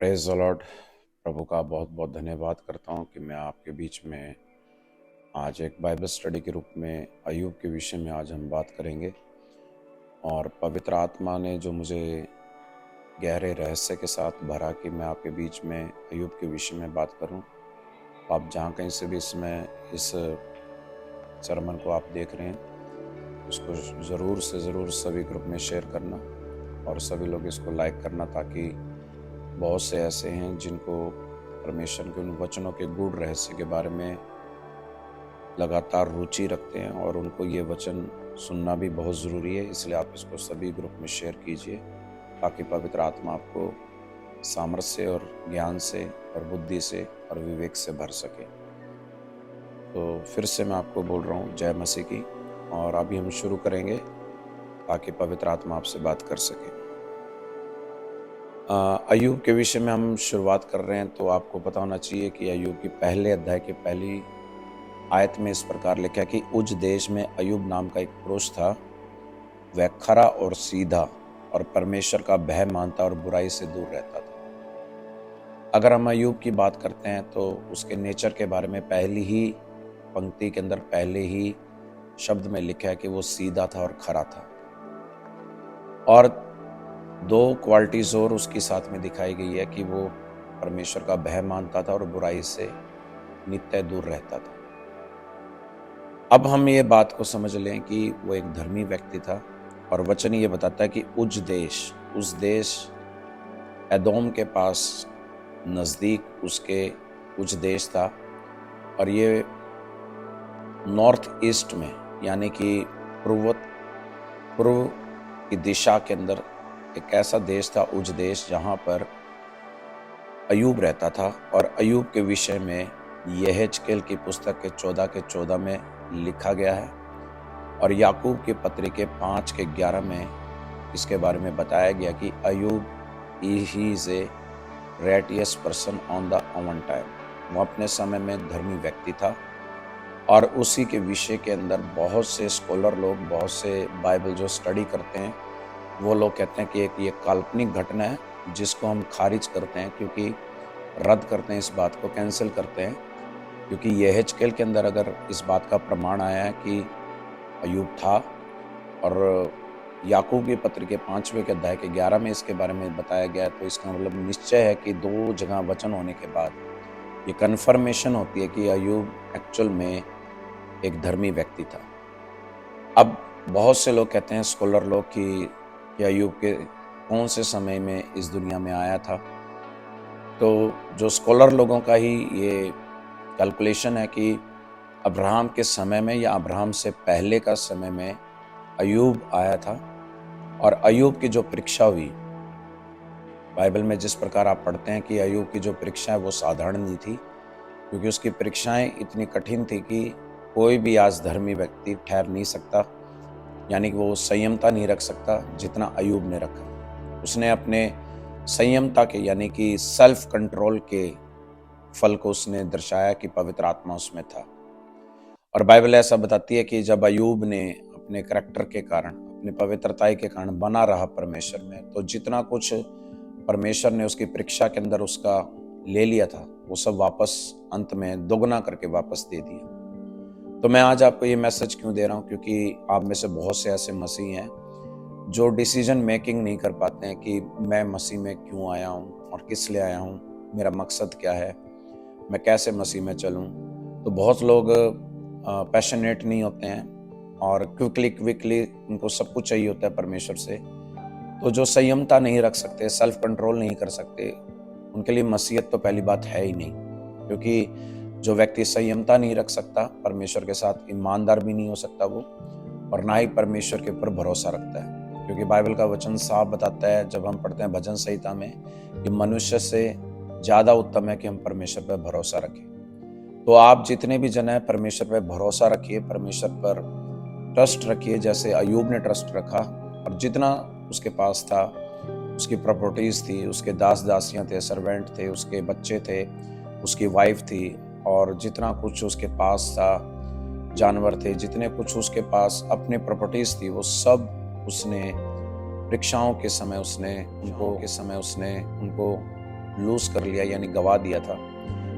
Praise the Lord. प्रभु का बहुत बहुत धन्यवाद करता हूँ कि मैं आपके बीच में आज एक बाइबल स्टडी के रूप में अय्यूब के विषय में आज हम बात करेंगे। और पवित्र आत्मा ने जो मुझे गहरे रहस्य के साथ भरा कि मैं आपके बीच में अय्यूब के विषय में बात करूं। आप जहाँ कहीं से भी इस सरमन को आप देख रहे हैं, उसको ज़रूर से ज़रूर सभी ग्रुप में शेयर करना और सभी लोग इसको लाइक करना, ताकि बहुत से ऐसे हैं जिनको परमेश्वर के उन वचनों के गूढ़ रहस्य के बारे में लगातार रुचि रखते हैं और उनको ये वचन सुनना भी बहुत ज़रूरी है। इसलिए आप इसको सभी ग्रुप में शेयर कीजिए, ताकि पवित्र आत्मा आपको सामर्थ्य और ज्ञान से और बुद्धि से और विवेक से भर सके। तो फिर से मैं आपको बोल रहा हूँ जय मसीह की। और अभी हम शुरू करेंगे ताकि पवित्र आत्मा आपसे बात कर सके। अय्यूब के विषय में हम शुरुआत कर रहे हैं, तो आपको पता होना चाहिए कि अय्यूब की पहले अध्याय की पहली आयत में इस प्रकार लिखा है कि उज देश में अय्यूब नाम का एक पुरुष था, वह खरा और सीधा और परमेश्वर का भय मानता और बुराई से दूर रहता था। अगर हम अय्यूब की बात करते हैं तो उसके नेचर के बारे में पहली ही पंक्ति के अंदर पहले ही शब्द में लिखा है कि वो सीधा था और खरा था। और दो क्वालिटीज और उसकी साथ में दिखाई गई है कि वो परमेश्वर का भय मानता था और बुराई से नित्य दूर रहता था। अब हम ये बात को समझ लें कि वो एक धर्मी व्यक्ति था, और वचन ये बताता है कि उस देश एदोम के पास नजदीक उसके उस देश था, और ये नॉर्थ ईस्ट में यानी कि पूर्व की दिशा के अंदर एक ऐसा देश था, उज देश, जहां पर अय्यूब रहता था। और अय्यूब के विषय में यहेजकेल की पुस्तक के 14 के 14 में लिखा गया है, और याकूब की पत्री के 5 के 11 में इसके बारे में बताया गया कि अय्यूब he is a righteous person on the own time. वो अपने समय में धर्मी व्यक्ति था, और उसी के विषय के अंदर बहुत से स्कॉलर लोग, बहुत से बाइबल जो स्टडी करते हैं, वो लोग कहते हैं कि एक ये काल्पनिक घटना है, जिसको हम खारिज करते हैं, क्योंकि रद्द करते हैं, इस बात को कैंसिल करते हैं। क्योंकि यहेजकेल के अंदर अगर इस बात का प्रमाण आया है कि अय्यूब था, और याकूब की पत्र के 5वें के अध्याय के 11 में इसके बारे में बताया गया है, तो इसका मतलब निश्चय है कि दो जगह वचन होने के बाद ये कन्फर्मेशन होती है कि अय्यूब एक्चुअल में एक धर्मी व्यक्ति था। अब बहुत से लोग कहते हैं, स्कॉलर लोग, कि अय्यूब के कौन से समय में इस दुनिया में आया था। तो जो स्कॉलर लोगों का ही ये कैलकुलेशन है कि अब्राहम के समय में या अब्राहम से पहले का समय में अय्यूब आया था। और अय्यूब की जो परीक्षा हुई, बाइबल में जिस प्रकार आप पढ़ते हैं कि अय्यूब की जो परीक्षा है वो साधारण नहीं थी, क्योंकि उसकी परीक्षाएं इतनी कठिन थी कि कोई भी आज धर्मी व्यक्ति ठहर नहीं सकता, यानी कि वो संयमता नहीं रख सकता जितना अय्यूब ने रखा। उसने अपने संयमता के यानी कि सेल्फ कंट्रोल के फल को उसने दर्शाया कि पवित्र आत्मा उसमें था। और बाइबल ऐसा बताती है कि जब अय्यूब ने अपने करैक्टर के कारण, अपनी पवित्रताई के कारण बना रहा परमेश्वर में, तो जितना कुछ परमेश्वर ने उसकी परीक्षा के अंदर उसका ले लिया था, वो सब वापस अंत में दोगुना करके वापस दे दिया। तो मैं आज आपको ये मैसेज क्यों दे रहा हूँ, क्योंकि आप में से बहुत से ऐसे मसीह हैं जो डिसीजन मेकिंग नहीं कर पाते हैं कि मैं मसीह में क्यों आया हूँ और किस लिए आया हूँ, मेरा मकसद क्या है, मैं कैसे मसीह में चलूँ। तो बहुत लोग पैशनेट नहीं होते हैं, और क्विकली उनको सब कुछ चाहिए होता है परमेश्वर से। तो जो संयमता नहीं रख सकते, सेल्फ कंट्रोल नहीं कर सकते, उनके लिए मसीहत तो पहली बात है ही नहीं। क्योंकि जो व्यक्ति संयमता नहीं रख सकता, परमेश्वर के साथ ईमानदार भी नहीं हो सकता वो, और ना ही परमेश्वर के ऊपर भरोसा रखता है। क्योंकि बाइबल का वचन साफ बताता है, जब हम पढ़ते हैं भजन संहिता में, कि मनुष्य से ज्यादा उत्तम है कि हम परमेश्वर पर भरोसा रखें। तो आप जितने भी जन हैं, परमेश्वर पर भरोसा रखिए, परमेश्वर पर ट्रस्ट रखिए, जैसे अय्यूब ने ट्रस्ट रखा। और जितना उसके पास था, उसकी प्रॉपर्टीज थी, उसके दास दासियां थे, सर्वेंट थे, उसके बच्चे थे, उसकी वाइफ थी, और जितना कुछ उसके पास था, जानवर थे, जितने कुछ उसके पास अपने प्रॉपर्टीज थी, वो सब उसने परीक्षाओं के समय उसने उनको लूज कर लिया, यानी गवा दिया था।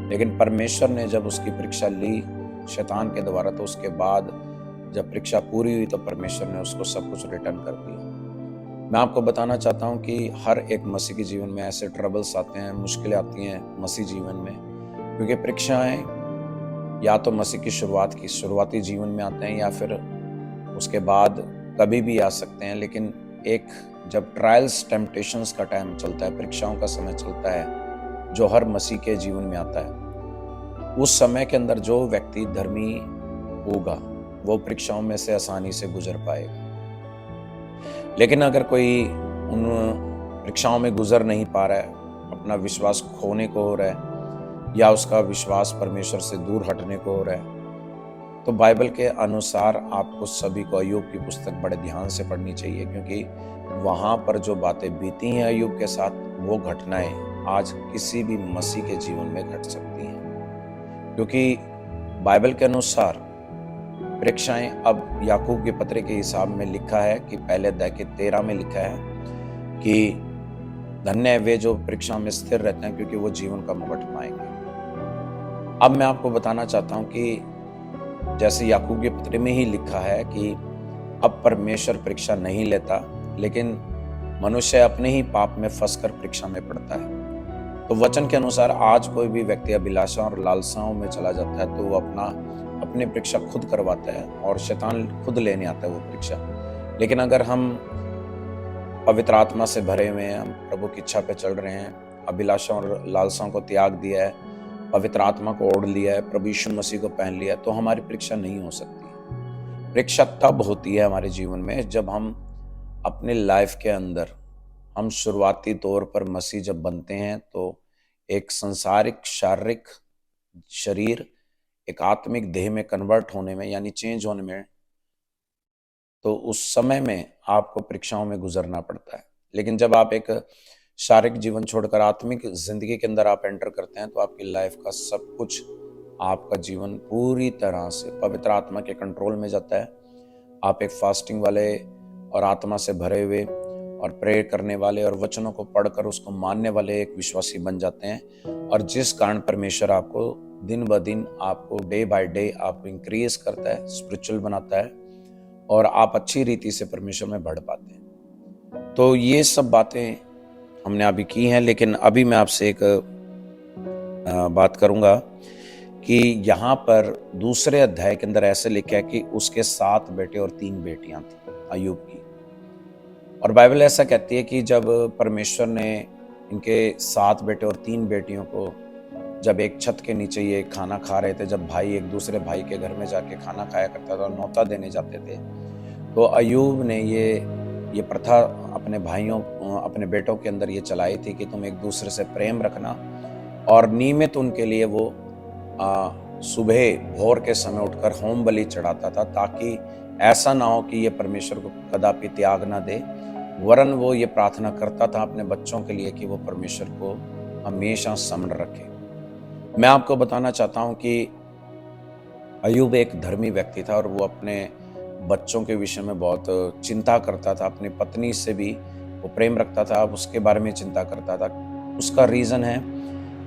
लेकिन परमेश्वर ने जब उसकी परीक्षा ली शैतान के द्वारा, तो उसके बाद जब परीक्षा पूरी हुई तो परमेश्वर ने उसको सब कुछ रिटर्न कर दिया। मैं आपको बताना चाहता हूँ कि हर एक मसीह के जीवन में ऐसे ट्रबल्स आते हैं, मुश्किलें आती हैं मसीह जीवन में, क्योंकि परीक्षाएं या तो मसीह की शुरुआती जीवन में आते हैं या फिर उसके बाद कभी भी आ सकते हैं। लेकिन एक जब ट्रायल्स टेम्पटेशंस का टाइम चलता है, परीक्षाओं का समय चलता है, जो हर मसीह के जीवन में आता है, उस समय के अंदर जो व्यक्ति धर्मी होगा वो परीक्षाओं में से आसानी से गुजर पाएगा। लेकिन अगर कोई उन परीक्षाओं में गुजर नहीं पा रहा है, अपना विश्वास खोने को हो रहा है या उसका विश्वास परमेश्वर से दूर हटने को हो रहा है, तो बाइबल के अनुसार आपको सभी को अय्यूब की पुस्तक बड़े ध्यान से पढ़नी चाहिए, क्योंकि वहाँ पर जो बातें बीती हैं अय्यूब के साथ, वो घटनाएं आज किसी भी मसीह के जीवन में घट सकती हैं। क्योंकि बाइबल के अनुसार परीक्षाएं, अब याकूब के पत्र के हिसाब में लिखा है कि पहले अध्याय के 13 में लिखा है कि धन्य है वे जो परीक्षा में स्थिर रहते हैं, क्योंकि वो जीवन का मुकुट पाएंगे। अब मैं आपको बताना चाहता हूं कि जैसे याकूब के पत्र में ही लिखा है कि अब परमेश्वर परीक्षा नहीं लेता, लेकिन मनुष्य अपने ही पाप में फंसकर परीक्षा में पड़ता है। तो वचन के अनुसार आज कोई भी व्यक्ति अभिलाषा और लालसाओं में चला जाता है तो वो अपनी परीक्षा खुद करवाता है और शैतान खुद लेने आता है वो परीक्षा। लेकिन अगर हम पवित्र आत्मा से भरे हुए हैं, हम प्रभु की इच्छा पे चल रहे हैं, अभिलाषा और लालसाओं को त्याग दिया है, पवित्र आत्मा को ओढ़ लिया है, प्रभु यीशु मसीह को पहन लिया है, तो हमारी परीक्षा नहीं हो सकती। परीक्षा तब होती है हमारे जीवन में जब हम अपने लाइफ के अंदर, हम शुरुआती तौर पर मसीह जब बनते हैं तो एक संसारिक शारीरिक शरीर एक आत्मिक देह में कन्वर्ट होने में, यानी चेंज होने में, तो उस समय में आपको परीक्षाओं में गुजरना पड़ता है। लेकिन जब आप एक शारीरिक जीवन छोड़कर आत्मिक जिंदगी के अंदर आप एंटर करते हैं तो आपकी लाइफ का सब कुछ, आपका जीवन पूरी तरह से पवित्र आत्मा के कंट्रोल में जाता है। आप एक फास्टिंग वाले और आत्मा से भरे हुए और प्रेयर करने वाले और वचनों को पढ़कर उसको मानने वाले एक विश्वासी बन जाते हैं, और जिस कारण परमेश्वर आपको दिन ब दिन, आपको डे बाय डे आपको इंक्रीज करता है, स्पिरिचुअल बनाता है और आप अच्छी रीति से परमेश्वर में बढ़ पाते हैं। तो ये सब बातें हमने अभी की हैं, लेकिन अभी मैं आपसे एक बात करूंगा कि यहाँ पर दूसरे अध्याय के अंदर ऐसे लिखा है कि उसके 7 बेटे और 3 बेटियां थी अय्यूब की। और बाइबल ऐसा कहती है कि जब परमेश्वर ने इनके 7 बेटे और 3 बेटियों को, जब एक छत के नीचे ये खाना खा रहे थे, जब भाई एक दूसरे भाई के घर में जाके खाना खाया करता था, न्योता देने जाते थे, तो अय्यूब ने ये प्रथा अपने भाइयों, अपने बेटों के अंदर ये चलाई थी कि तुम एक दूसरे से प्रेम रखना, और नियमित उनके लिए वो सुबह भोर के समय उठकर होम बलि चढ़ाता था, ताकि ऐसा ना हो कि ये परमेश्वर को कदापि त्याग ना दे, वरन वो ये प्रार्थना करता था अपने बच्चों के लिए कि वो परमेश्वर को हमेशा समझ रखे। मैं आपको बताना चाहता हूं कि अय्यूब एक धर्मी व्यक्ति था और वो अपने बच्चों के विषय में बहुत चिंता करता था, अपनी पत्नी से भी वो प्रेम रखता था, उसके बारे में चिंता करता था। उसका रीज़न है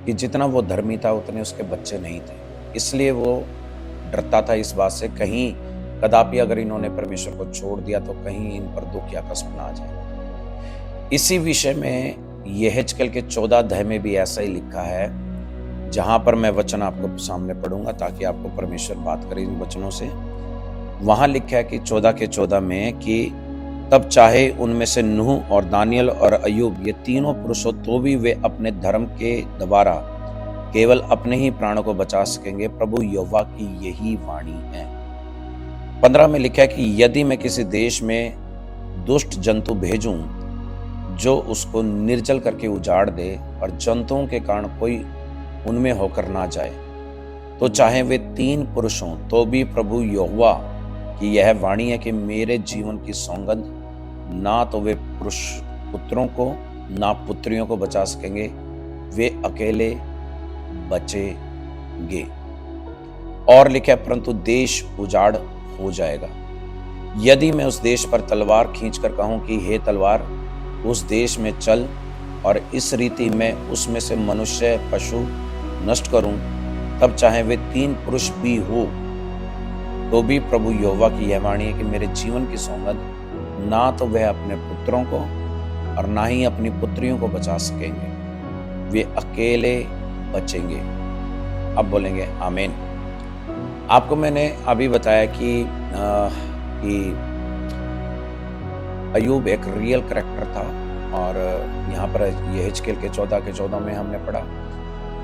कि जितना वो धर्मी था उतने उसके बच्चे नहीं थे, इसलिए वो डरता था इस बात से, कहीं कदापि अगर इन्होंने परमेश्वर को छोड़ दिया तो कहीं इन पर दुख या कष्ट ना आ जाए। इसी विषय में यहेजकेल के 14 अध्याय में भी ऐसा ही लिखा है, जहां पर मैं वचन आपको सामने पढ़ूंगा ताकि आपको परमेश्वर बात करे इन वचनों से। वहां लिखा है कि 14 के 14 में कि तब चाहे उनमें से नूह और दानियल और अय्यूब ये तीनों पुरुषों, तो भी वे अपने धर्म के द्वारा केवल अपने ही प्राणों को बचा सकेंगे, प्रभु यहोवा की यही वाणी है। 15 में लिखा है कि यदि मैं किसी देश में दुष्ट जंतु भेजूं जो उसको निर्जल करके उजाड़ दे और जंतुओं के कारण कोई उनमें होकर ना जाए, तो चाहे वे 3 पुरुष हों, तो भी प्रभु यहोवा की यह वाणी है कि मेरे जीवन की सौगंध, ना तो वे पुरुष पुत्रों को ना पुत्रियों को बचा सकेंगे, वे अकेले बचेंगे। और लिखा है परंतु देश उजाड़ हो जाएगा यदि मैं उस देश पर तलवार खींचकर कहूं कि हे तलवार उस देश में चल, और इस रीति में उसमें से मनुष्य पशु नष्ट करूं, तब चाहे वे 3 पुरुष भी हो, तो भी प्रभु यहोवा की यह वाणी है कि मेरे जीवन की सौगंध, ना तो वह अपने पुत्रों को और ना ही अपनी पुत्रियों को बचा सकेंगे, वे अकेले बचेंगे। अब बोलेंगे आमीन। आपको मैंने अभी बताया कि अय्यूब एक रियल कैरेक्टर था, और यहाँ पर यहेजकेल के 14 के 14 में हमने पढ़ा,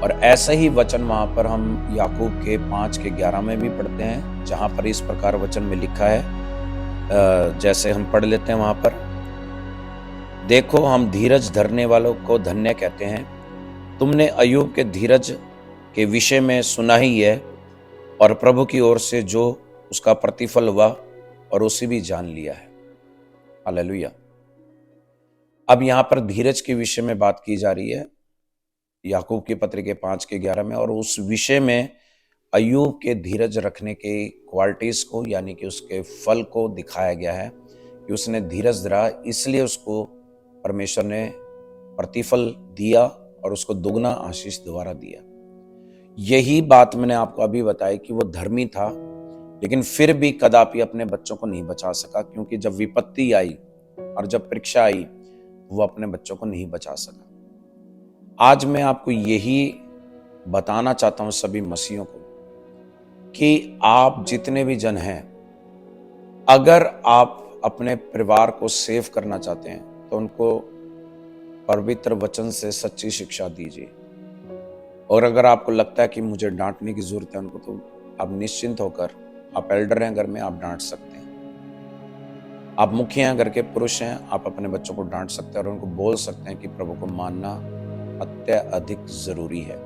और ऐसा ही वचन वहां पर हम याकूब के 5 के 11 में भी पढ़ते हैं, जहां पर इस प्रकार वचन में लिखा है। जैसे हम पढ़ लेते हैं वहां पर, देखो हम धीरज धरने वालों को धन्य कहते हैं, तुमने अय्यूब के धीरज के विषय में सुना ही है, और प्रभु की ओर से जो उसका प्रतिफल हुआ और उसे भी जान लिया है। हालेलुया। अब यहां पर धीरज के विषय में बात की जा रही है याकूब की पत्री के 5 के 11 में, और उस विषय में अय्यूब के धीरज रखने के क्वालिटीज को, यानी कि उसके फल को दिखाया गया है कि उसने धीरज धरा, इसलिए उसको परमेश्वर ने प्रतिफल दिया और उसको दुगना आशीष दोबारा दिया। यही बात मैंने आपको अभी बताई कि वो धर्मी था, लेकिन फिर भी कदापि अपने बच्चों को नहीं बचा सका, क्योंकि जब विपत्ति आई और जब परीक्षा आई, वो अपने बच्चों को नहीं बचा सका। आज मैं आपको यही बताना चाहता हूं सभी मसीहों को कि आप जितने भी जन हैं, अगर आप अपने परिवार को सेव करना चाहते हैं तो उनको पवित्र वचन से सच्ची शिक्षा दीजिए। और अगर आपको लगता है कि मुझे डांटने की जरूरत है उनको, तो आप निश्चिंत होकर, आप एल्डर हैं घर में, आप डांट सकते हैं। आप मुखिया हैं घर के, पुरुष हैं, आप अपने बच्चों को डांट सकते हैं और उनको बोल सकते हैं कि प्रभु को मानना अत्यधिक जरूरी है।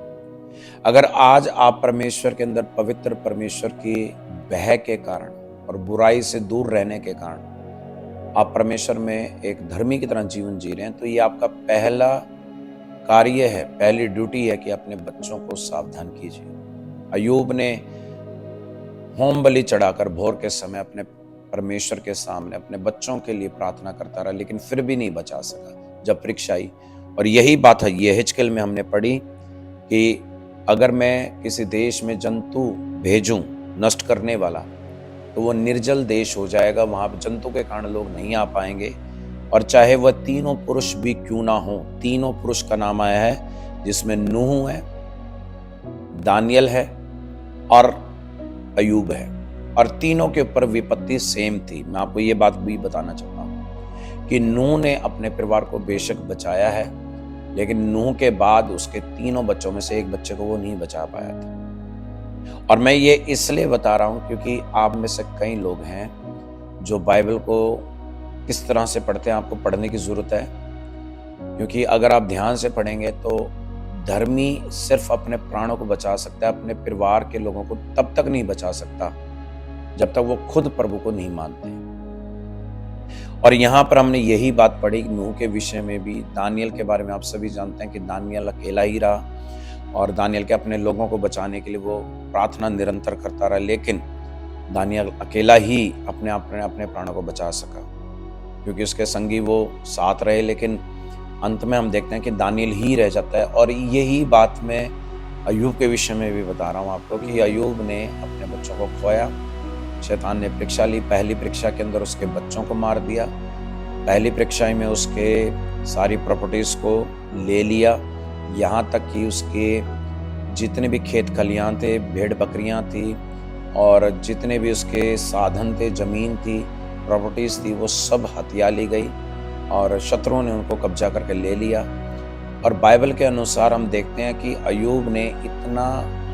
अगर आज आप परमेश्वर के अंदर, पवित्र परमेश्वर की भय के कारण और बुराई से दूर रहने के कारण आप परमेश्वर में एक धर्मी की तरह जीवन जी रहे हैं, तो ये आपका पहला कार्य है, पहली ड्यूटी है कि अपने बच्चों को सावधान कीजिए। अय्यूब ने होम बलि चढ़ाकर भोर के समय अपने परमेश्वर के सामने अपने बच्चों के लिए प्रार्थना करता रहा, लेकिन फिर भी नहीं बचा सका जब परीक्षा आई। और यही बात है यहेजकेल में हमने पढ़ी कि अगर मैं किसी देश में जंतु भेजूं नष्ट करने वाला, तो वो निर्जल देश हो जाएगा, वहां पर जंतु के कारण लोग नहीं आ पाएंगे। और चाहे वह 3 पुरुष भी क्यों ना हो, 3 पुरुष का नाम आया है, जिसमें नूह है, दानियल है और अय्यूब है, और तीनों के ऊपर विपत्ति सेम थी। मैं आपको ये बात भी बताना चाहता हूं कि नूह ने अपने परिवार को बेशक बचाया है, लेकिन नूह के बाद उसके 3 बच्चों में से एक बच्चे को वो नहीं बचा पाया था। और मैं ये इसलिए बता रहा हूं क्योंकि आप में से कई लोग हैं जो बाइबल को किस तरह से पढ़ते हैं, आपको पढ़ने की जरूरत है। क्योंकि अगर आप ध्यान से पढ़ेंगे तो धर्मी सिर्फ अपने प्राणों को बचा सकता है, अपने परिवार के लोगों को तब तक नहीं बचा सकता जब तक वो खुद प्रभु को नहीं मानते। और यहां पर हमने यही बात पढ़ी नूह के विषय में भी। दानियल के बारे में आप सभी जानते हैं कि दानियल अकेला ही रहा, और दानियल के अपने लोगों को बचाने के लिए वो प्रार्थना निरंतर करता रहा, लेकिन दानियल अकेला ही अपने प्राणों को बचा सका, क्योंकि उसके संगी वो साथ रहे। लेकिन अंत में हम देखते हैं कि दानियल ही रह जाता है। और यही बात मैं अय्यूब के विषय में भी बता रहा हूं आपको कि अय्यूब ने अपने बच्चों को खोया, शैतान ने परीक्षा ली। पहली परीक्षा के अंदर उसके बच्चों को मार दिया, पहली परीक्षा में उसके सारी प्रॉपर्टीज को ले लिया, यहाँ तक कि उसके जितने भी खेत खलियां थे, भेड़ बकरियां थी, और जितने भी उसके साधन थे, जमीन थी, प्रॉपर्टीज थी, वो सब हथिया ली गई और शत्रुओं ने उनको कब्जा करके ले लिया। और बाइबल के अनुसार हम देखते हैं कि अय्यूब ने इतना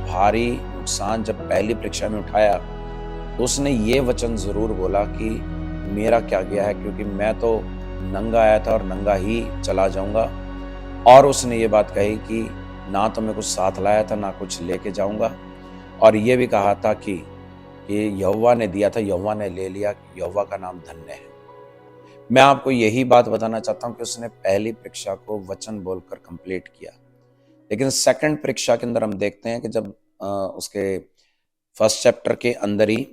भारी नुकसान जब पहली परीक्षा में उठाया, तो उसने ये वचन जरूर बोला कि मेरा क्या गया है, क्योंकि मैं तो नंगा आया था और नंगा ही चला जाऊंगा। और उसने ये बात कही कि ना तो मैं कुछ साथ लाया था, ना कुछ लेके जाऊंगा। और ये भी कहा था कि यहोवा ने दिया था, यहोवा ने ले लिया, यहोवा का नाम धन्य है। मैं आपको यही बात बताना चाहता हूं कि उसने पहली परीक्षा को वचन बोलकर कंप्लीट किया, लेकिन सेकंड परीक्षा के अंदर हम देखते हैं कि जब उसके फर्स्ट चैप्टर के अंदर ही,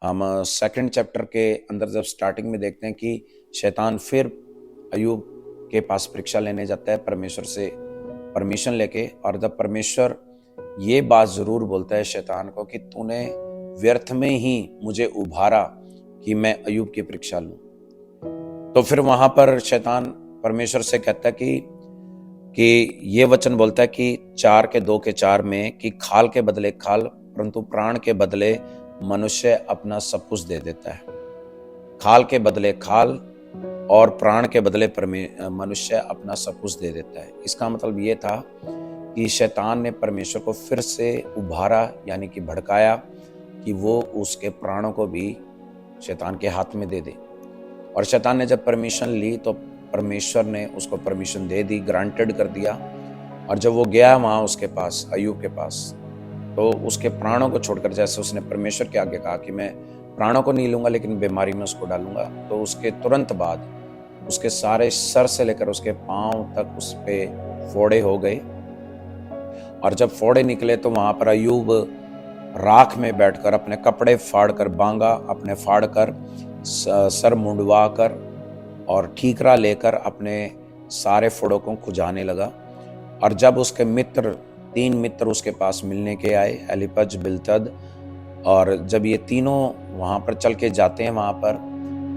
हम सेकंड चैप्टर के अंदर जब स्टार्टिंग में देखते हैं कि शैतान फिर अय्यूब के पास परीक्षा लेने जाता है परमेश्वर से परमिशन लेके, और जब परमेश्वर ये बात जरूर बोलता है शैतान को कि तूने व्यर्थ में ही मुझे उभारा कि मैं अय्यूब की परीक्षा लूं, तो फिर वहां पर शैतान परमेश्वर से कहता है कि ये वचन बोलता है कि 4 के 2 के 4 में कि खाल के बदले खाल परंतु प्राण के बदले मनुष्य अपना सब कुछ दे देता है। खाल के बदले खाल और प्राण के बदले मनुष्य अपना सब कुछ दे देता है। इसका मतलब ये था कि शैतान ने परमेश्वर को फिर से उभारा, यानी कि भड़काया कि वो उसके प्राणों को भी शैतान के हाथ में दे दे। और शैतान ने जब परमिशन ली तो परमेश्वर ने उसको परमिशन दे दी, ग्रांटेड कर दिया। और जब वो गया वहां उसके पास, अय्यूब के पास, तो उसके प्राणों को छोड़कर, जैसे उसने परमेश्वर के आगे कहा कि मैं प्राणों को नहीं लूंगा लेकिन बीमारी में उसको डालूंगा, तो उसके तुरंत बाद उसके सारे सर से लेकर उसके पांव तक उस पे फोड़े हो गए। और जब फोड़े निकले तो वहां पर अय्यूब राख में बैठकर अपने कपड़े फाड़कर, बांगा अपने फाड़कर, सर मुंडवा कर और ठीकरा लेकर अपने सारे फोड़ों को खुजाने लगा। और जब उसके मित्र 3 मित्र उसके पास मिलने के आए, एलीपज, बिल्दद, और जब ये तीनों वहां पर चल के जाते हैं वहां पर,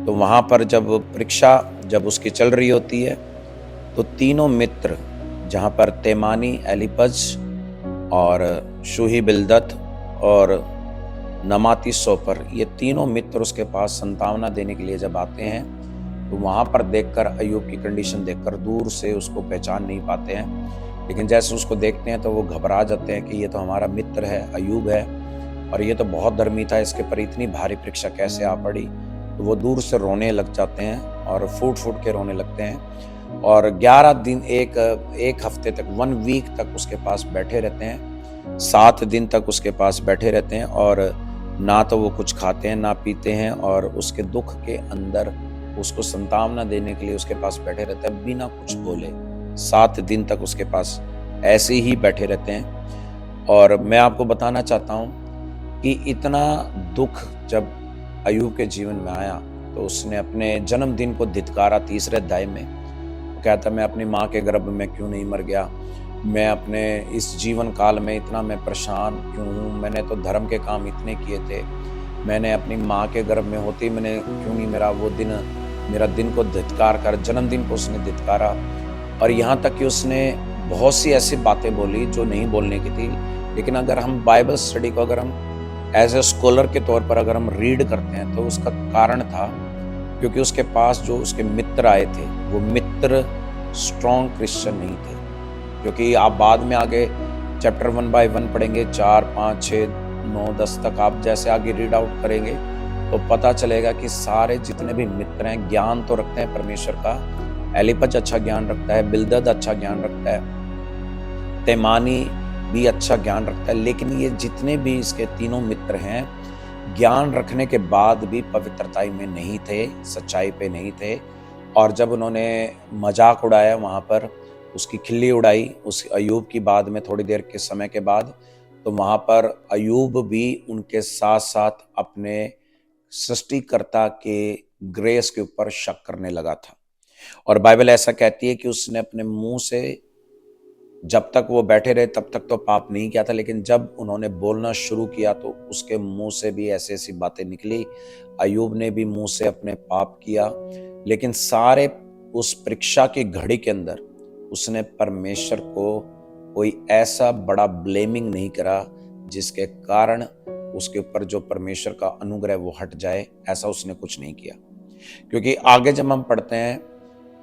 तो वहां पर जब परीक्षा जब उसकी चल रही होती है तो तीनों मित्र, जहां पर तेमानी, एलीपज और शूही बिल्दद और नमाती सोपर, ये तीनों मित्र उसके पास संतावना देने के लिए जब आते हैं, तो वहां पर देखकर अय्यूब की कंडीशन देखकर दूर से उसको पहचान नहीं पाते हैं, लेकिन जैसे उसको देखते हैं तो वो घबरा जाते हैं कि ये तो हमारा मित्र है, अय्यूब है, और ये तो बहुत धर्मी था, इसके पर इतनी भारी परीक्षा कैसे आ पड़ी। तो वो दूर से रोने लग जाते हैं और फूट फूट के रोने लगते हैं। और 11 दिन, एक हफ्ते तक, 1 वीक तक उसके पास बैठे रहते हैं, 7 दिन तक उसके पास बैठे रहते हैं, और ना तो वो कुछ खाते हैं ना पीते हैं, और उसके दुख के अंदर उसको संतावना देने के लिए उसके पास बैठे रहते हैं बिना कुछ बोले। 7 दिन तक उसके पास ऐसे ही बैठे रहते हैं। और मैं आपको बताना चाहता हूँ कि इतना दुख जब अय्यूब के जीवन में आया तो उसने अपने जन्मदिन को धिक्कारा। 3रे अध्याय में कहता, मैं अपनी माँ के गर्भ में क्यों नहीं मर गया, मैं अपने इस जीवन काल में इतना मैं परेशान क्यों हूँ, मैंने तो धर्म के काम इतने किए थे, मैंने अपनी माँ के गर्भ में होते ही मैंने क्यों नहीं मेरा दिन को धिक्कार कर, जन्मदिन को उसने धिक्कारा। और यहाँ तक कि उसने बहुत सी ऐसी बातें बोली जो नहीं बोलने की थी। लेकिन अगर हम बाइबल स्टडी को अगर हम एज ए स्कॉलर के तौर पर अगर हम रीड करते हैं तो उसका कारण था क्योंकि उसके पास जो उसके मित्र आए थे वो मित्र स्ट्रॉन्ग क्रिश्चियन नहीं थे। क्योंकि आप बाद में आगे चैप्टर 1 बाय 1 पढ़ेंगे, 4, 5, 6, 9, 10 तक आप जैसे आगे रीड आउट करेंगे तो पता चलेगा कि सारे जितने भी मित्र हैं ज्ञान तो रखते हैं परमेश्वर का। एलीपज अच्छा ज्ञान रखता है, बिल्दद अच्छा ज्ञान रखता है, तेमानी भी अच्छा ज्ञान रखता है, लेकिन ये जितने भी इसके तीनों मित्र हैं ज्ञान रखने के बाद भी पवित्रता में नहीं थे, सच्चाई पे नहीं थे। और जब उन्होंने मजाक उड़ाया वहां पर, उसकी खिल्ली उड़ाई उस अय्यूब की, बाद में थोड़ी देर के समय के बाद, तो वहां पर अय्यूब भी उनके साथ साथ अपने सृष्टिकर्ता के ग्रेस के ऊपर शक करने लगा था। और बाइबल ऐसा कहती है कि उसने अपने मुंह से, जब तक वो बैठे रहे तब तक तो पाप नहीं किया था, लेकिन जब उन्होंने बोलना शुरू किया तो उसके मुंह से भी ऐसी ऐसी बातें निकली। अय्यूब ने भी मुंह से अपने पाप किया, लेकिन सारे उस परीक्षा की घड़ी के अंदर उसने परमेश्वर को कोई ऐसा बड़ा ब्लेमिंग नहीं करा जिसके कारण उसके ऊपर जो परमेश्वर का अनुग्रह वो हट जाए, ऐसा उसने कुछ नहीं किया। क्योंकि आगे जब हम पढ़ते हैं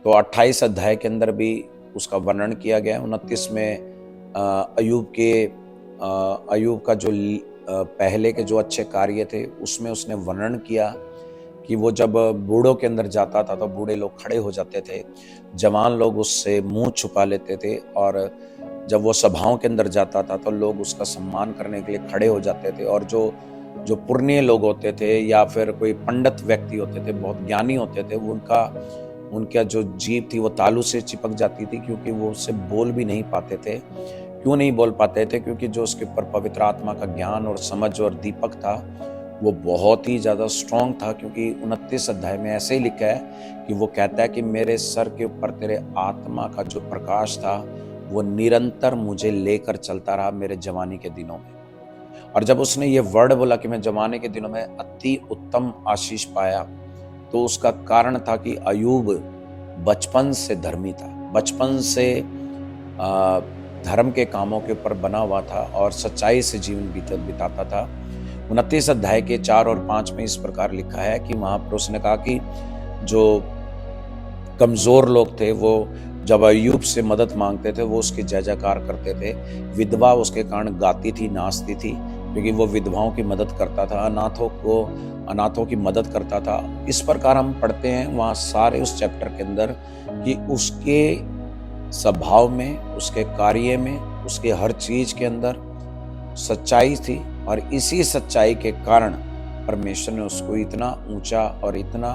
तो 28 अध्याय के अंदर भी उसका वर्णन किया गया है। 29 में अय्यूब का जो पहले के जो अच्छे कार्य थे उसमें उसने वर्णन किया कि वो जब बूढ़ों के अंदर जाता था तो बूढ़े लोग खड़े हो जाते थे, जवान लोग उससे मुंह छुपा लेते थे, और जब वो सभाओं के अंदर जाता था तो लोग उसका सम्मान करने के लिए खड़े हो जाते थे। और जो पुरनिये लोग होते थे या फिर कोई पंडित व्यक्ति होते थे, बहुत ज्ञानी होते थे, उनका जो जीभ थी वो तालू से चिपक जाती थी, क्योंकि वो उससे बोल भी नहीं पाते थे। क्यों नहीं बोल पाते थे? क्योंकि जो उसके ऊपर पवित्र आत्मा का ज्ञान और समझ और दीपक था वो बहुत ही ज़्यादा स्ट्रांग था, क्योंकि 29 अध्याय में ऐसे ही लिखा है कि वो कहता है कि मेरे सर के ऊपर तेरे आत्मा का जो प्रकाश था वो निरंतर मुझे लेकर चलता रहा मेरे जवानी के दिनों में। और जब उसने ये वर्ड बोला कि मैं जवानी के दिनों में अति उत्तम आशीष पाया, तो उसका कारण था कि अयूब बचपन से धर्मी था, बचपन से धर्म के कामों के ऊपर बना हुआ था और सच्चाई से जीवन बिताता था। 29 अध्याय के 4 और 5 में इस प्रकार लिखा है कि वहां पर उसने कहा कि जो कमजोर लोग थे वो जब अय्यूब से मदद मांगते थे वो उसकी जय जयकार करते थे। विधवा उसके कारण गाती थी, नाचती थी, क्योंकि वो विधवाओं की मदद करता था, अनाथों की मदद करता था। इस प्रकार हम पढ़ते हैं वहाँ सारे उस चैप्टर के अंदर कि उसके स्वभाव में, उसके कार्य में, उसके हर चीज के अंदर सच्चाई थी। और इसी सच्चाई के कारण परमेश्वर ने उसको इतना ऊंचा और इतना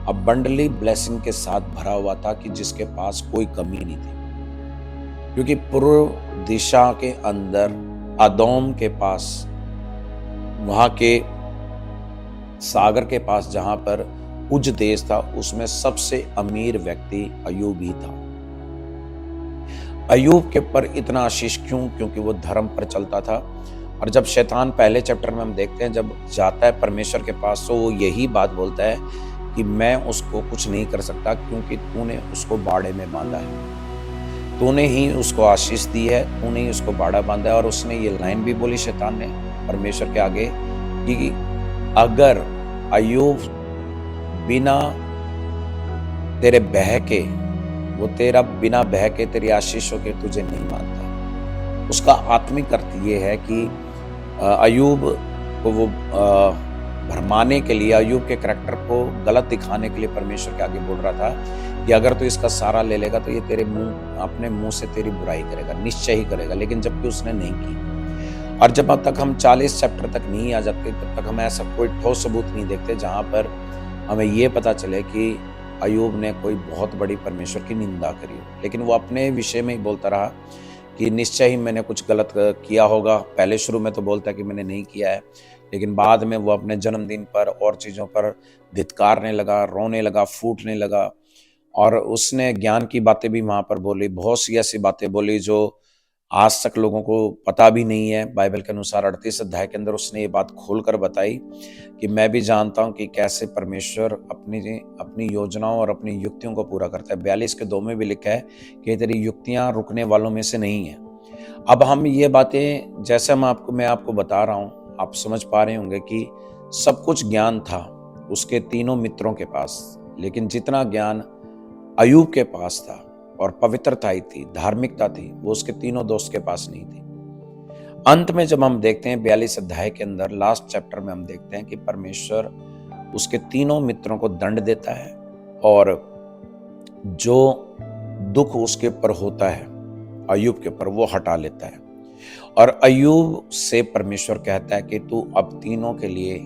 अबंडली ब्लेसिंग के साथ भरा हुआ था कि जिसके पास कोई कमी नहीं थी। क्योंकि पूर्व दिशा के अंदर अदोम के पास, वहां के सागर के पास जहां पर उज देश था, उसमें सबसे अमीर व्यक्ति अयूब ही था। अयूब के ऊपर इतना आशीष क्यों? क्योंकि वो धर्म पर चलता था। और जब शैतान, पहले चैप्टर में हम देखते हैं, जब जाता है परमेश्वर के पास तो वो यही बात बोलता है कि मैं उसको कुछ नहीं कर सकता, क्योंकि तूने उसको बाड़े में बांधा है, तूने ही उसको आशीष दी है, तूने ही उसको बाड़ा बांधा है। और उसने ये लाइन भी बोली शैतान ने परमेश्वर के आगे कि अगर अयूब बिना तेरे बह के, वो तेरा बिना बह के तेरी आशीषों के तुझे नहीं मानता। उसका आत्मिक अर्थ ये है कि अयूब को वो भरमाने के लिए, अयूब के करैक्टर को गलत दिखाने के लिए परमेश्वर के आगे बोल रहा था कि अगर तू इसका सारा ले लेगा तो ये तेरे अपने मुंह से तेरी बुराई करेगा, निश्चय ही करेगा। लेकिन जबकि उसने नहीं की। और जब तक हम 40 चैप्टर तक नहीं आ जाते, तब तक हम ऐसा कोई ठोस सबूत नहीं देखते जहां पर हमें ये पता चले कि अयूब ने कोई बहुत बड़ी परमेश्वर की निंदा करी हो। लेकिन वो अपने विषय में ही बोलता रहा कि निश्चय ही मैंने कुछ गलत किया होगा। पहले शुरू में तो बोलता है कि मैंने नहीं किया है, लेकिन बाद में वो अपने जन्मदिन पर और चीज़ों पर धिक्कारने लगा, रोने लगा, फूटने लगा। और उसने ज्ञान की बातें भी वहाँ पर बोली, बहुत सी ऐसी बातें बोली जो आज तक लोगों को पता भी नहीं है। बाइबल के अनुसार 38 अध्याय के अंदर उसने ये बात खोलकर बताई कि मैं भी जानता हूं कि कैसे परमेश्वर अपनी योजनाओं और अपनी युक्तियों को पूरा करता है। 42 के 2 में भी लिखा है कि तेरी युक्तियां रुकने वालों में से नहीं है। अब हम ये बातें, जैसे मैं आपको बता रहा हूं, आप समझ पा रहे होंगे कि सब कुछ ज्ञान था उसके तीनों मित्रों के पास, लेकिन जितना ज्ञान अयूब के पास था और पवित्रता थी, धार्मिकता थी, वो उसके तीनों दोस्त के पास नहीं थी। अंत में जब हम देखते हैं 42 अध्याय के अंदर लास्ट चैप्टर में हम देखते हैं कि परमेश्वर उसके तीनों मित्रों को दंड देता है और जो दुख उसके ऊपर होता है अयूब के ऊपर वो हटा लेता है। और अयूब से परमेश्वर कहता है कि तू अब तीनों के लिए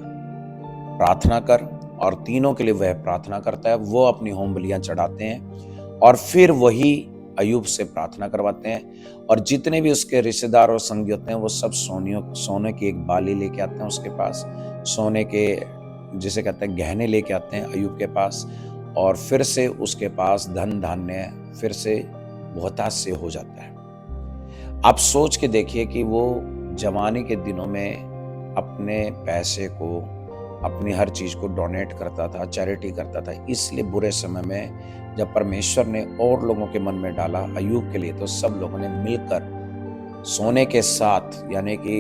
प्रार्थना कर। और तीनों के लिए वह प्रार्थना करता है, वो अपनी होम बलियां चढ़ाते हैं और फिर वही अयूब से प्रार्थना करवाते हैं। और जितने भी उसके रिश्तेदार और संगी होते हैं वो सब सोने की एक बाली लेके आते हैं उसके पास, सोने के जिसे कहते हैं गहने लेके आते हैं अयूब के पास। और फिर से उसके पास धन धान्य फिर से बहुतायत से हो जाता है। आप सोच के देखिए कि वो जवानी के दिनों में अपने पैसे को, अपनी हर चीज को डोनेट करता था, चैरिटी करता था। इसलिए बुरे समय में जब परमेश्वर ने और लोगों के मन में डाला अयूब के लिए, तो सब लोगों ने मिलकर सोने के साथ, यानी कि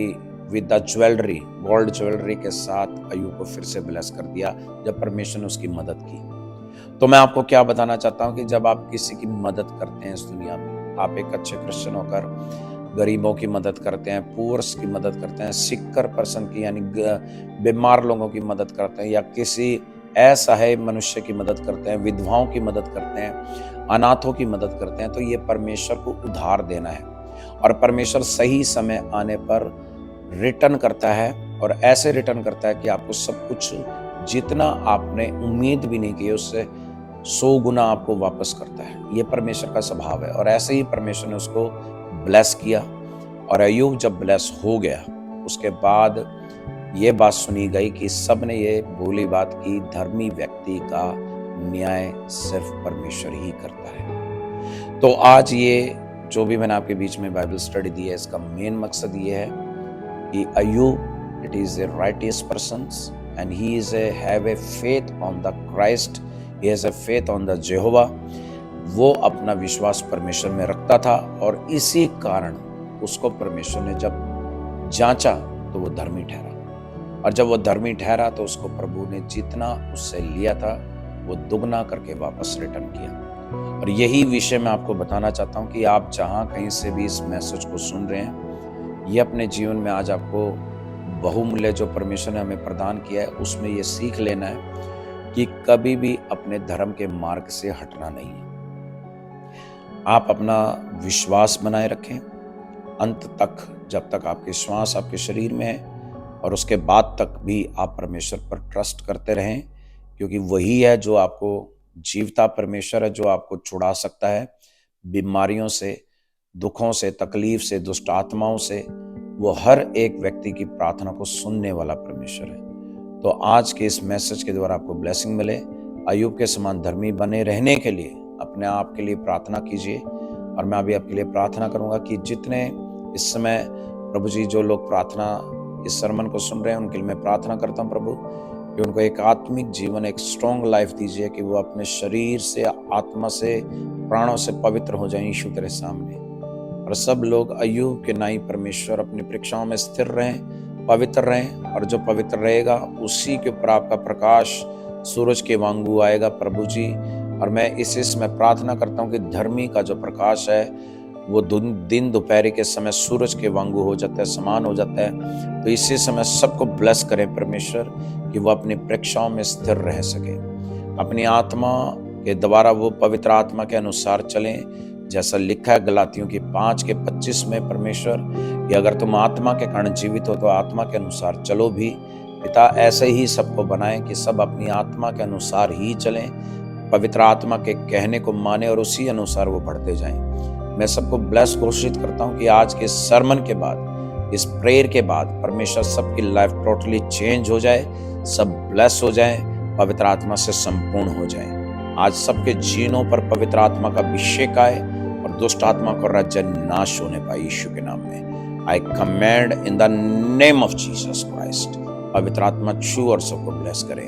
with the jewellery, gold jewellery के साथ अयूब को फिर से ब्लेस कर दिया जब परमेश्वर ने उसकी मदद की। तो मैं आपको क्या बताना चाहता हूं कि जब आप किसी की मदद करते हैं इस दुनिया में, आप एक अच्छे क्रिश्चियन होकर गरीबों की मदद करते हैं, पुअर्स की मदद करते हैं, सिकर पर्सन की यानी बीमार लोगों की मदद करते हैं, या किसी असहाय मनुष्य की मदद करते हैं, विधवाओं की मदद करते हैं, अनाथों की मदद करते हैं, तो ये परमेश्वर को उधार देना है। और परमेश्वर सही समय आने पर रिटर्न करता है, और ऐसे रिटर्न करता है कि आपको सब कुछ जितना आपने उम्मीद भी नहीं की उससे 100 गुना आपको वापस करता है। ये परमेश्वर का स्वभाव है। और ऐसे ही परमेश्वर ने उसको ब्लेस किया। और अयूब जब ब्लेस हो गया उसके बाद ये बात सुनी गई कि सब ने ये बोली बात की, धर्मी व्यक्ति का न्याय सिर्फ परमेश्वर ही करता है। तो आज ये जो भी मैंने आपके बीच में बाइबल स्टडी दी है, इसका मेन मकसद ये है कि अय्यूब, it is a righteous person and he is have a faith on the Christ, he has a faith on the Jehovah. वो अपना विश्वास परमेश्वर में रखता था और इसी कारण उसको परमेश्वर ने जब जांचा तो वो धर्मी ठहरा, और जब वो धर्मी ठहरा तो उसको प्रभु ने जितना उससे लिया था वो दुगना करके वापस रिटर्न किया। और यही विषय मैं आपको बताना चाहता हूं कि आप जहां कहीं से भी इस मैसेज को सुन रहे हैं, ये अपने जीवन में आज आपको बहुमूल्य जो परमेश्वर ने हमें प्रदान किया है उसमें ये सीख लेना है कि कभी भी अपने धर्म के मार्ग से हटना नहीं है। आप अपना विश्वास बनाए रखें अंत तक, जब तक आपके श्वास आपके शरीर में है, और उसके बाद तक भी आप परमेश्वर पर ट्रस्ट करते रहें, क्योंकि वही है जो आपको जीवता परमेश्वर है, जो आपको छुड़ा सकता है बीमारियों से, दुखों से, तकलीफ से, दुष्ट आत्माओं से। वो हर एक व्यक्ति की प्रार्थना को सुनने वाला परमेश्वर है। तो आज के इस मैसेज के द्वारा आपको ब्लेसिंग मिले। अय्यूब के समान धर्मी बने रहने के लिए अपने आप के लिए प्रार्थना कीजिए, और मैं अभी आपके लिए प्रार्थना करूंगा कि जितने इस समय प्रभु जी जो लोग प्रार्थना इस सरमन को सुन रहे हैं, उनके लिए मैं प्रार्थना करता हूं प्रभु कि उनको एक आत्मिक जीवन, एक स्ट्रॉन्ग लाइफ दीजिए, कि वो अपने शरीर से, आत्मा से, प्राणों से पवित्र हो जाएं यीशु तेरे सामने। और सब लोग अय्यूब के नाई परमेश्वर अपनी परीक्षाओं में स्थिर रहें, पवित्र रहें, और जो पवित्र रहेगा उसी के ऊपर आपका प्रकाश सूरज के वांगू आएगा प्रभु जी। और मैं इस में प्रार्थना करता हूँ कि धर्मी का जो प्रकाश है वो दिन दोपहर के समय सूरज के वांगू हो जाता है, समान हो जाता है। तो इसी समय सबको ब्लेस करें परमेश्वर कि वो अपनी परीक्षाओं में स्थिर रह सके, अपनी आत्मा के द्वारा वो पवित्र आत्मा के अनुसार चलें, जैसा लिखा है गलातियों की 5:25 में परमेश्वर कि अगर तुम आत्मा के कारण जीवित हो तो आत्मा के अनुसार चलो भी। पिता ऐसे ही सबको बनाए कि सब अपनी आत्मा के अनुसार ही चलें, पवित्र आत्मा के कहने को माने और उसी अनुसार वो बढ़ते जाएं। मैं सबको ब्लेस घोषित करता हूं कि आज के सरमन के बाद, इस प्रेयर के बाद परमेश्वर सबकी लाइफ टोटली चेंज हो जाए, सब ब्लेस हो जाए, पवित्र आत्मा से संपूर्ण हो जाए। आज सबके जीनों पर पवित्र आत्मा का अभिषेक आए और दुष्ट आत्मा को राज्य नाश होने पाए यीशु के नाम में। आई commend in the name of Jesus Christ, पवित्र आत्मा छू और सबको ब्लेस करें।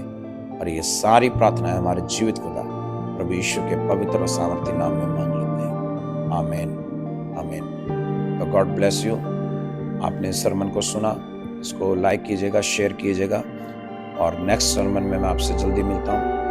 और ये सारी प्रार्थनाएं हमारे जीवित खुदा प्रभु यीशु के पवित्र और सामर्थ्य नाम में मांग लेते हैं। आमीन, आमीन। तो गॉड ब्लेस यू। आपने इस सरमन को सुना, इसको लाइक कीजिएगा, शेयर कीजिएगा, और नेक्स्ट सरमन में मैं आपसे जल्दी मिलता हूँ।